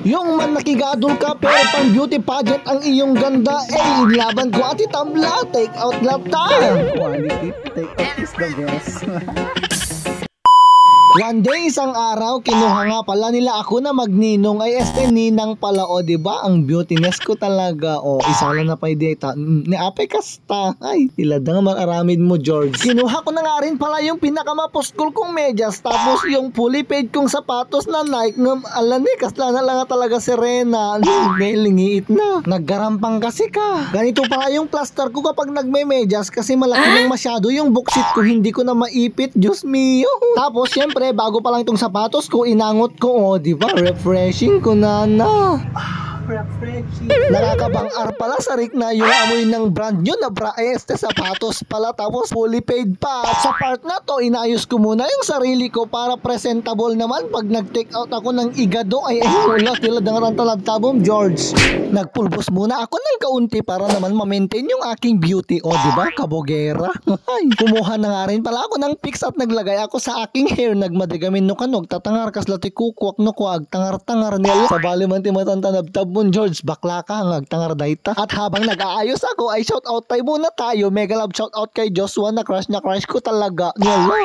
Yung man nakigadol ka pero pang beauty pageant ang iyong ganda, laban ko ati tabla, take out lata. Quality, take out is the best. One day, isang araw, kinuha nga pala nila ako na magninong ay ninang pala, o diba? Ang beautiness ko talaga, o isa lang na pa ideta. Ni ape kasta. Ay, ilad nga mag-aramid mo, George. Kinuha ko na nga rin pala yung pinakamapuskol kong medyas, tapos yung fully paid kong sapatos na Nike ng alani, kasla na lang nga talaga si Rena. Lingiit na. Naggarampang kasi ka. Ganito pala yung plaster ko kapag nagme-medyas kasi malaki lang masyado yung buksit ko, hindi ko na maipit. Diyos mio. Tapos, syempre, bago pa lang itong sapatos ko, inangot ko, diba? Refreshing ko na. Refreshing. Nakakabang-ar pala sa Rick na yung amoy ng brand new na bra sapatos pala, tapos fully paid pa. At sa part na to, inayos ko muna yung sarili ko para presentable naman pag nag-take out ako ng igado. Wala sila dangarang talagtabong, George. Nagpulbos muna ako ng kaunti para naman ma-maintain yung aking beauty, diba? Kabogera. Kumuha na nga rin pala ako ng pics at naglagay ako sa aking hair. Nagmadigamin no kanog, tatangar kaslati kukwak no kuwag, tangar-tangar nila. Sa bali man timatantanabtab mo, George, bakla ka, ngagtangar dayta. At habang nag-aayos ako, ay shout out tayo muna tayo. Mega love shout out kay Joshua na crush ko talaga.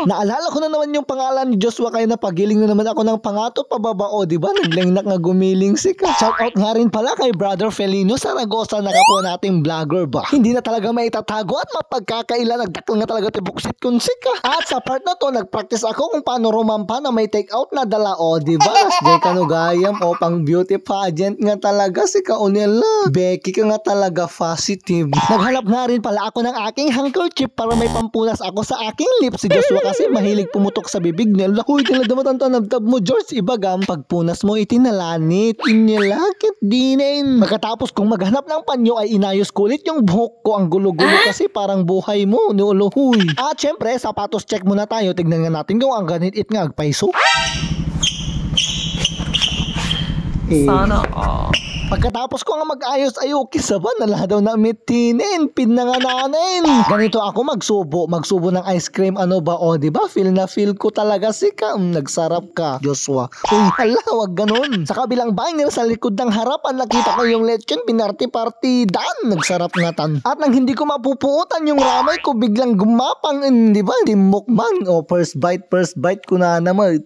Naalala ko na naman yung pangalan ni Joshua, kaya napagiling na naman ako ng pangato pababa, diba? Naglengnak nga gumiling si ka. Shout out nga rin pala kay brother Felino Saragosa na kapwa nating vlogger ba. Hindi na talaga maitatago at mapagkakaila, nagdakil nga talaga tibuksit kun si ka. At sa part na to, nagpractice ako kung paano rumampa na may take out na dala, diba? Jay Kanugayam, pang beauty pageant nga talaga si Kaunela. Becky ka nga talaga positive. Naghanap nga rin pala ako ng aking handkerchief para may pampunas ako sa aking lips. Si Joshua kasi mahilig pumutok sa bibig niya. Huy, tinadamatan tanabtab mo, George. Ibagam, pagpunas mo itinalanit. Inyalakit dinin. Pagkatapos kong maghanap ng panyo ay inayos ko ulit yung buhok ko. Ang gulo-gulo kasi parang buhay mo. Niuluhuy. At syempre, sapatos check muna tayo. Tignan nga natin kung ang ganit nga agpaiso. Sana Pagkatapos ko nga mag-ayos ay okay sa ba, nala daw na mitinin, pinangananin. Ganito ako magsubo ng ice cream, diba? Feel na feel ko talaga si ka. Nagsarap ka, Joshua. Hala, wag ganun. Sa kabilang banger sa likod ng harapan, nakita ko yung lechon, pinarty-party, nagsarap nga tan. At nang hindi ko mapupuutan yung ramay ko, biglang gumapang, diba? Dimukman. First bite ko na naman.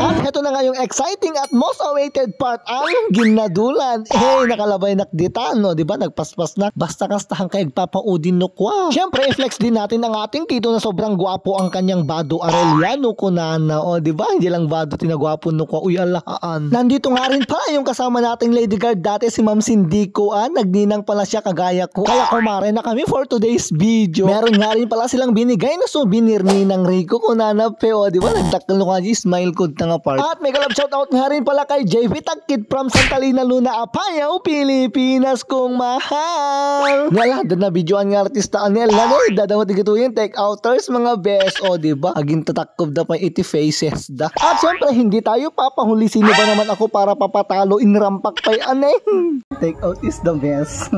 At heto na nga yung exciting at most awaited part, ang ginadulan. Nakalabay nakditan, diba? Nagpaspas na. Basta kastahan kay papaudin no kwa. Siyempre, i-flex din natin ang ating kito na sobrang gwapo ang kanyang Bado Arellano kunana, diba? Hindi lang Bado tinagwapo no kwa. Alahaan. Nandito nga rin pala yung kasama nating Lady Guard dati, si Ma'am Cindico, nagninang pala siya kagaya ko. Kaya kumare na kami for today's video. Meron nga rin pala silang binigay na souvenir ni Nang Rico kunana diba? Nagdakal no kwa, smile ko nga part. At mega love shout out nga rin pala kay JV Tagkid from Santa Lina Luna, Apayao, Pilipinas kong mahal. Wala, na videoan nga artista nila dadawat igito yung take outers mga best, diba? Aging tatakkob da pa iti faces da. At syempre, hindi tayo papahuli. Sino ba naman ako para papatalo in rampak pa'y Take out is the best.